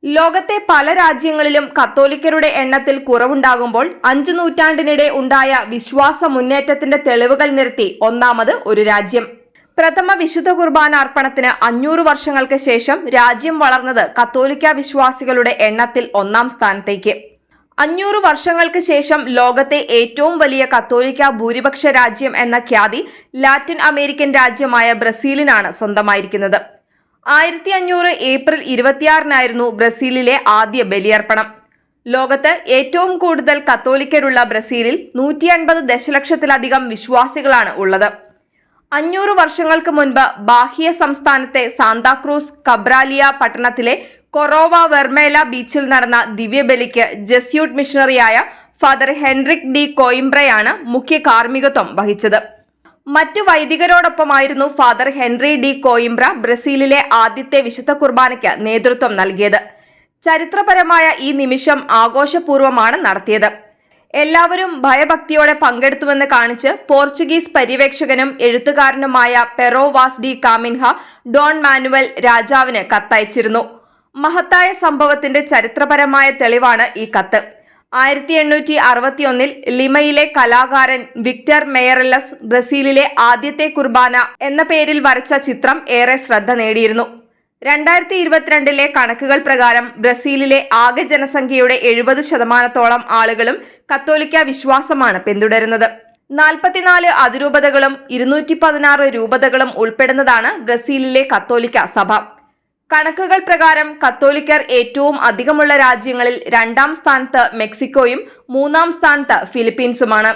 ലോകത്തെ പല രാജ്യങ്ങളിലും കത്തോലിക്കരുടെ എണ്ണത്തിൽ കുറവുണ്ടാകുമ്പോൾ 5 നൂറ്റാണ്ടിനിടെ ഉണ്ടായ വിശ്വാസ മുന്നേറ്റത്തിന്റെ തെളിവുകൾ നിരത്തി ഒന്നാമത് ഒരു രാജ്യം. പ്രഥമ വിശുദ്ധ കുർബാന അർപ്പണത്തിന് 500 വർഷങ്ങൾക്ക് ശേഷം രാജ്യം വളർന്നത് കത്തോലിക്ക വിശ്വാസികളുടെ എണ്ണത്തിൽ ഒന്നാം സ്ഥാനത്തേക്ക്. 500 വർഷങ്ങൾക്ക് ശേഷം ലോകത്തെ ഏറ്റവും വലിയ കത്തോലിക്ക ഭൂരിപക്ഷ രാജ്യം എന്ന ഖ്യാതി ലാറ്റിൻ അമേരിക്കൻ രാജ്യമായ ബ്രസീലിനാണ് സ്വന്തമായിരിക്കുന്നത്. 1500 ഏപ്രിൽ 26-നായിരുന്നു ബ്രസീലിലെ ആദ്യ ബലിയർപ്പണം. ലോകത്ത് ഏറ്റവും കൂടുതൽ കത്തോലിക്കരുള്ള ബ്രസീലിൽ 150 ദശലക്ഷത്തിലധികം വിശ്വാസികളാണ് ഉള്ളത്. 500 വർഷങ്ങൾക്ക് മുൻപ് ബാഹ്യ സംസ്ഥാനത്തെ സാന്താക്രൂസ് കബ്രാലിയ പട്ടണത്തിലെ കൊറോവ വെർമേല ബീച്ചിൽ നടന്ന ദിവ്യബലിക്ക് ജെസ്യൂട്ട് മിഷണറിയായ ഫാദർ ഹെൻറിക് ഡി കോയിംബ്രയാണ് മുഖ്യ കാർമ്മികത്വം വഹിച്ചത്. മറ്റു വൈദികരോടൊപ്പമായിരുന്നു ഫാദർ ഹെൻറി ഡി കോയിംബ്ര ബ്രസീലിലെ ആദ്യത്തെ വിശുദ്ധ കുർബാനയ്ക്ക് നേതൃത്വം നൽകിയത്. ചരിത്രപരമായ ഈ നിമിഷം ആഘോഷപൂർവ്വമാണ് നടത്തിയത്. എല്ലാവരും ഭയഭക്തിയോടെ പങ്കെടുത്തുവെന്ന് കാണിച്ച് പോർച്ചുഗീസ് പര്യവേക്ഷകനും എഴുത്തുകാരനുമായ Pero Vaz de Caminha Dom Manuel രാജാവിന് കത്തയച്ചിരുന്നു. മഹത്തായ സംഭവത്തിന്റെ ചരിത്രപരമായ തെളിവാണ് ഈ കത്ത്. 1861 ലിമയിലെ കലാകാരൻ വിക്ടർ മെയറലസ് ബ്രസീലിലെ ആദ്യത്തെ കുർബാന എന്ന പേരിൽ വരച്ച ചിത്രം ഏറെ ശ്രദ്ധ നേടിയിരുന്നു. 2022 കണക്കുകൾ പ്രകാരം ബ്രസീലിലെ ആകെ ജനസംഖ്യയുടെ 70% ആളുകളും കത്തോലിക്ക വിശ്വാസമാണ് പിന്തുടരുന്നത്. 44 അതിരൂപതകളും 216 രൂപതകളും ഉൾപ്പെടുന്നതാണ് ബ്രസീലിലെ കത്തോലിക്ക സഭ. കണക്കുകൾ പ്രകാരം കത്തോലിക്കർ ഏറ്റവും അധികമുള്ള രാജ്യങ്ങളിൽ 2-ാം സ്ഥാനത്ത് മെക്സിക്കോയും 3-ാം സ്ഥാനത്ത് ഫിലിപ്പീൻസുമാണ്.